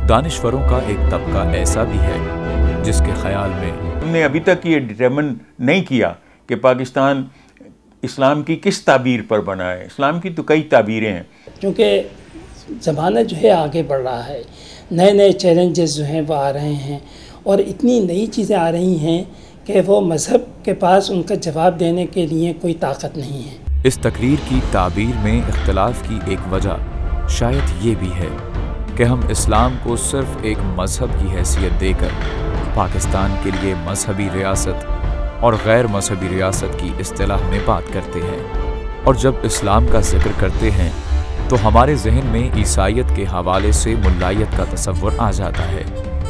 دانشوروں کا ایک طبقہ ایسا بھی ہے جس کے خیال میں ہم نے ابھی تک یہ ڈٹرمن نہیں کیا کہ پاکستان اسلام کی کس تعبیر پر بنا ہے. اسلام کی تو کئی تعبیریں ہیں. کیونکہ زمانہ جو ہے آگے بڑھ رہا ہے، نئے نئے چیلنجز جو ہیں وہ آ رہے ہیں، اور اتنی نئی چیزیں آ رہی ہیں کہ وہ مذہب کے پاس ان کا جواب دینے کے لیے کوئی طاقت نہیں ہے. اس تقریر کی تعبیر میں اختلاف کی ایک وجہ شاید یہ بھی ہے کہ ہم اسلام کو صرف ایک مذہب کی حیثیت دے کر پاکستان کے لیے مذہبی ریاست اور غیر مذہبی ریاست کی اصطلاح میں بات کرتے ہیں، اور جب اسلام کا ذکر کرتے ہیں تو ہمارے ذہن میں عیسائیت کے حوالے سے ملائیت کا تصور آ جاتا ہے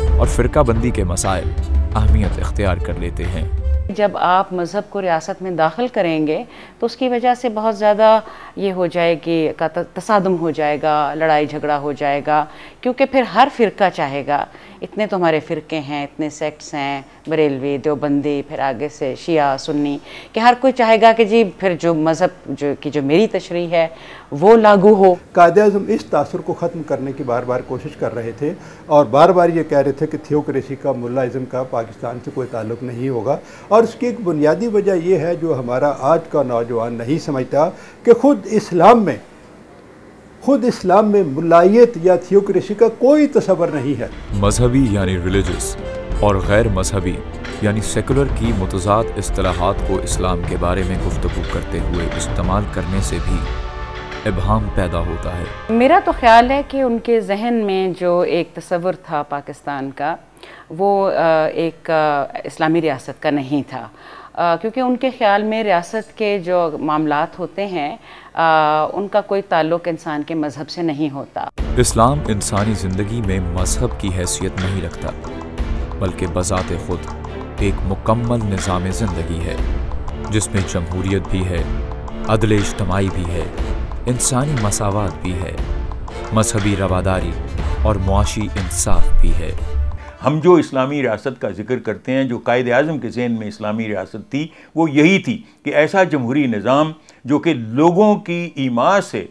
اور فرقہ بندی کے مسائل اہمیت اختیار کر لیتے ہیں. جب آپ مذہب کو ریاست میں داخل کریں گے تو اس کی وجہ سے بہت زیادہ یہ ہو جائے کہ تصادم ہو جائے گا، لڑائی جھگڑا ہو جائے گا، کیونکہ پھر ہر فرقہ چاہے گا، اتنے تو ہمارے فرقے ہیں، اتنے سیکٹس ہیں، بریلوی، دیوبندی، پھر آگے سے شیعہ، سنی، کہ ہر کوئی چاہے گا کہ جی پھر جو مذہب جو میری تشریح ہے وہ لاگو ہو. قائد اعظم اس تاثر کو ختم کرنے کی بار بار کوشش کر رہے تھے اور بار بار یہ کہہ رہے تھے کہ تھیوکریسی کا، ملاازم کا پاکستان سے کوئی تعلق نہیں ہوگا. اور اس کی ایک بنیادی وجہ یہ ہے جو ہمارا آج کا نوجوان نہیں سمجھتا کہ خود اسلام میں ملائیت یا تھیوکریسی کا کوئی تصور نہیں ہے. مذہبی یعنی ریلیجس اور غیر مذہبی یعنی سیکولر کی متضاد اصطلاحات کو اسلام کے بارے میں گفتگو کرتے ہوئے استعمال کرنے سے بھی ابہام پیدا ہوتا ہے. میرا تو خیال ہے کہ ان کے ذہن میں جو ایک تصور تھا پاکستان کا، وہ ایک اسلامی ریاست کا نہیں تھا، کیونکہ ان کے خیال میں ریاست کے جو معاملات ہوتے ہیں ان کا کوئی تعلق انسان کے مذہب سے نہیں ہوتا. اسلام انسانی زندگی میں مذہب کی حیثیت نہیں رکھتا، بلکہ بذات خود ایک مکمل نظام زندگی ہے جس میں جمہوریت بھی ہے، عدل اجتماعی بھی ہے، انسانی مساوات بھی ہے، مذہبی رواداری اور معاشی انصاف بھی ہے. ہم جو اسلامی ریاست کا ذکر کرتے ہیں، جو قائد اعظم کے ذہن میں اسلامی ریاست تھی، وہ یہی تھی کہ ایسا جمہوری نظام جو کہ لوگوں کی ایما سے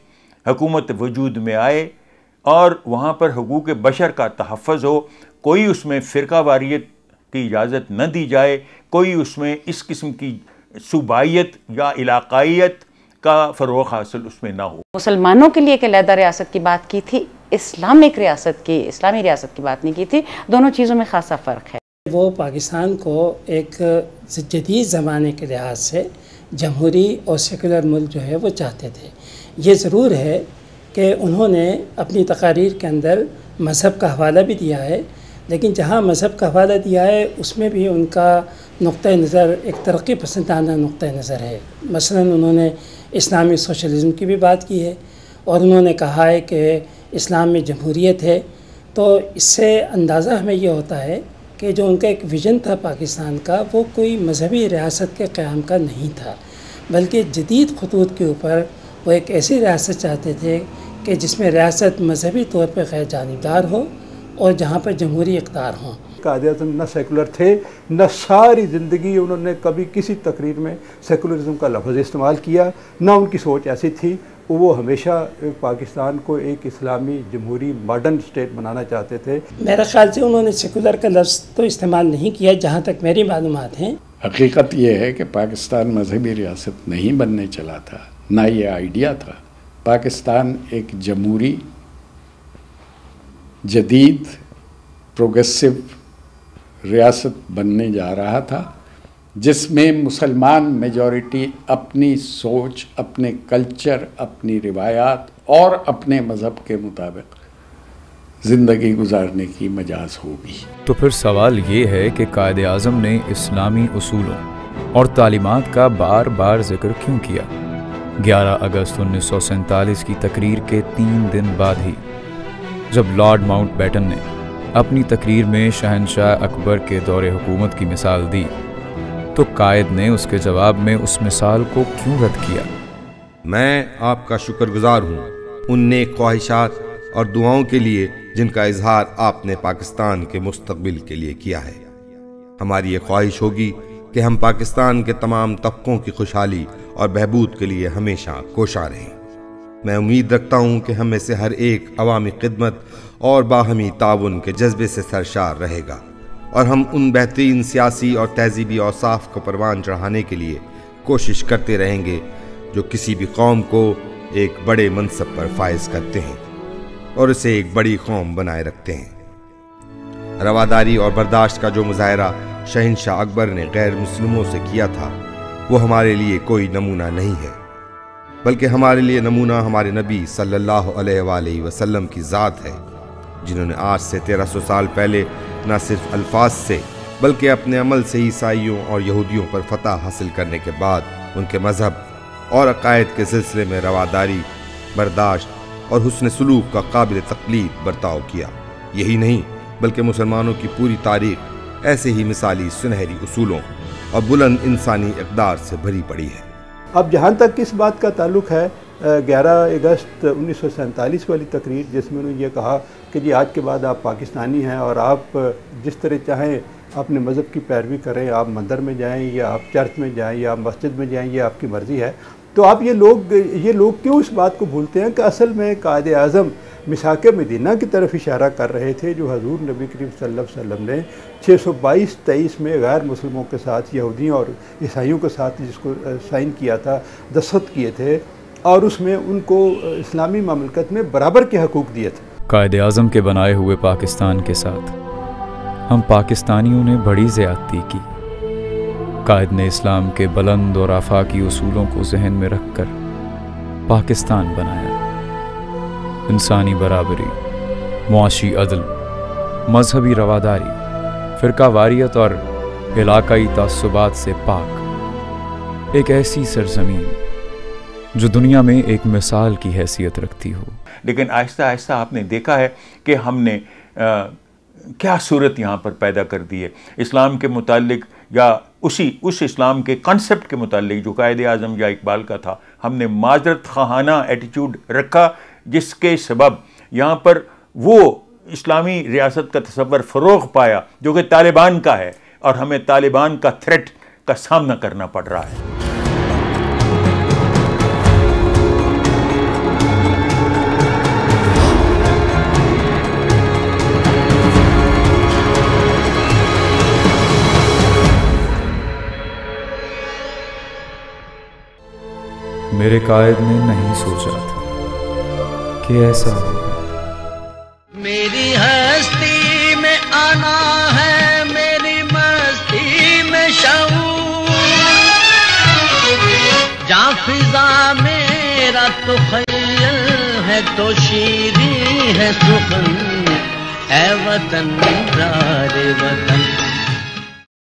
حکومت وجود میں آئے اور وہاں پر حقوق بشر کا تحفظ ہو، کوئی اس میں فرقہ واریت کی اجازت نہ دی جائے، کوئی اس میں اس قسم کی صوبائیت یا علاقائیت کا فروغ حاصل اس میں نہ ہو. مسلمانوں کے لیے ایک علیحدہ ریاست کی بات کی تھی، اسلامی ریاست کی بات نہیں کی تھی. دونوں چیزوں میں خاصا فرق ہے. وہ پاکستان کو ایک جدید زمانے کے لحاظ سے جمہوری اور سیکولر ملک جو ہے وہ چاہتے تھے. یہ ضرور ہے کہ انہوں نے اپنی تقاریر کے اندر مذہب کا حوالہ بھی دیا ہے، لیکن جہاں مذہب کا حوالہ دیا ہے اس میں بھی ان کا نقطہ نظر ایک ترقی پسندانہ نقطہ نظر ہے. مثلا انہوں نے اسلامی سوشلزم کی بھی بات کی ہے، اور انہوں نے کہا ہے کہ اسلام میں جمہوریت ہے. تو اس سے اندازہ ہمیں یہ ہوتا ہے کہ جو ان کا ایک ویژن تھا پاکستان کا، وہ کوئی مذہبی ریاست کے قیام کا نہیں تھا، بلکہ جدید خطوط کے اوپر وہ ایک ایسی ریاست چاہتے تھے کہ جس میں ریاست مذہبی طور پہ غیر جانبدار ہو اور جہاں پر جمہوری اقدار ہوں. قائد اعظم نہ سیکولر تھے، نہ ساری زندگی انہوں نے کبھی کسی تقریر میں سیکولرزم کا لفظ استعمال کیا، نہ ان کی سوچ ایسی تھی. وہ ہمیشہ پاکستان کو ایک اسلامی جمہوری ماڈرن اسٹیٹ بنانا چاہتے تھے. میرے خیال سے انہوں نے سیکولر کا لفظ تو استعمال نہیں کیا جہاں تک میری معلومات ہیں. حقیقت یہ ہے کہ پاکستان مذہبی ریاست نہیں بننے چلا تھا، نہ یہ آئیڈیا تھا. پاکستان ایک جمہوری، جدید، پروگریسو ریاست بننے جا رہا تھا، جس میں مسلمان میجورٹی اپنی سوچ، اپنے کلچر، اپنی روایات اور اپنے مذہب کے مطابق زندگی گزارنے کی مجاز ہوگی. تو پھر سوال یہ ہے کہ قائد اعظم نے اسلامی اصولوں اور تعلیمات کا بار بار ذکر کیوں کیا؟ 11 اگست 1947 کی تقریر کے 3 دن بعد ہی جب لارڈ ماؤنٹ بیٹن نے اپنی تقریر میں شہنشاہ اکبر کے دور حکومت کی مثال دی تو قائد نے اس کے جواب میں اس مثال کو کیوں رد کیا؟ میں آپ کا شکر گزار ہوں ان نیک خواہشات اور دعاؤں کے لیے جن کا اظہار آپ نے پاکستان کے مستقبل کے لیے کیا ہے. ہماری یہ خواہش ہوگی کہ ہم پاکستان کے تمام طبقوں کی خوشحالی اور بہبود کے لیے ہمیشہ کوشاں رہیں. میں امید رکھتا ہوں کہ ہم میں سے ہر ایک عوامی خدمت اور باہمی تعاون کے جذبے سے سرشار رہے گا، اور ہم ان بہترین سیاسی اور تہذیبی اوصاف کو پروان چڑھانے کے لیے کوشش کرتے رہیں گے جو کسی بھی قوم کو ایک بڑے منصب پر فائز کرتے ہیں اور اسے ایک بڑی قوم بنائے رکھتے ہیں۔ رواداری اور برداشت کا جو مظاہرہ شہنشاہ اکبر نے غیر مسلموں سے کیا تھا وہ ہمارے لیے کوئی نمونہ نہیں ہے، بلکہ ہمارے لیے نمونہ ہمارے نبی صلی اللہ علیہ وآلہ وسلم کی ذات ہے، جنہوں نے آج سے 1300 سال پہلے نہ صرف الفاظ سے بلکہ اپنے عمل سے عیسائیوں اور یہودیوں پر فتح حاصل کرنے کے بعد ان کے مذہب اور عقائد کے سلسلے میں رواداری، برداشت اور حسن سلوک کا قابل تقلید برتاؤ کیا۔ یہی نہیں بلکہ مسلمانوں کی پوری تاریخ ایسے ہی مثالی سنہری اصولوں اور بلند انسانی اقدار سے بھری پڑی ہے۔ اب جہاں تک اس بات کا تعلق ہے 11 اگست 1947 والی تقریر، جس میں انہوں نے یہ کہا کہ جی آج کے بعد آپ پاکستانی ہیں اور آپ جس طرح چاہیں اپنے مذہب کی پیروی کریں، آپ مندر میں جائیں یا آپ چرچ میں جائیں یا آپ مسجد میں جائیں، یہ آپ کی مرضی ہے، تو آپ یہ لوگ کیوں اس بات کو بھولتے ہیں کہ اصل میں قائد اعظم مساق مدینہ کی طرف اشارہ کر رہے تھے، جو حضور نبی کریم صلی اللہ علیہ وسلم نے 622-23 میں غیر مسلموں کے ساتھ، یہودیوں اور عیسائیوں کے ساتھ جس کو سائن کیا تھا، دستخط کیے تھے، اور اس میں ان کو اسلامی مملکت میں برابر کے حقوق دیے تھے۔ قائد اعظم کے بنائے ہوئے پاکستان کے ساتھ ہم پاکستانیوں نے بڑی زیادتی کی۔ قائد نے اسلام کے بلند اور آفاقی اصولوں کو ذہن میں رکھ کر پاکستان بنایا۔ انسانی برابری، معاشی عدل، مذہبی رواداری، فرقہ واریت اور علاقائی تعصبات سے پاک ایک ایسی سرزمین جو دنیا میں ایک مثال کی حیثیت رکھتی ہو۔ لیکن آہستہ آہستہ آپ نے دیکھا ہے کہ ہم نے کیا صورت یہاں پر پیدا کر دی ہے اسلام کے متعلق، یا اس اسلام کے کنسپٹ کے متعلق جو قائد اعظم یا اقبال کا تھا۔ ہم نے معذرت خواہانہ ایٹیچیوڈ رکھا، جس کے سبب یہاں پر وہ اسلامی ریاست کا تصور فروغ پایا جو کہ طالبان کا ہے، اور ہمیں طالبان کا تھریٹ کا سامنا کرنا پڑ رہا ہے۔ میرے قائد نے نہیں سوچا تھا کہ ایسا ہوگا۔ میری ہستی میں آنا ہے، میری مستی میں شعور، جہاں فضا میرا تو خیل ہے تو شیریں ہے سخن، اے وطن دار وطن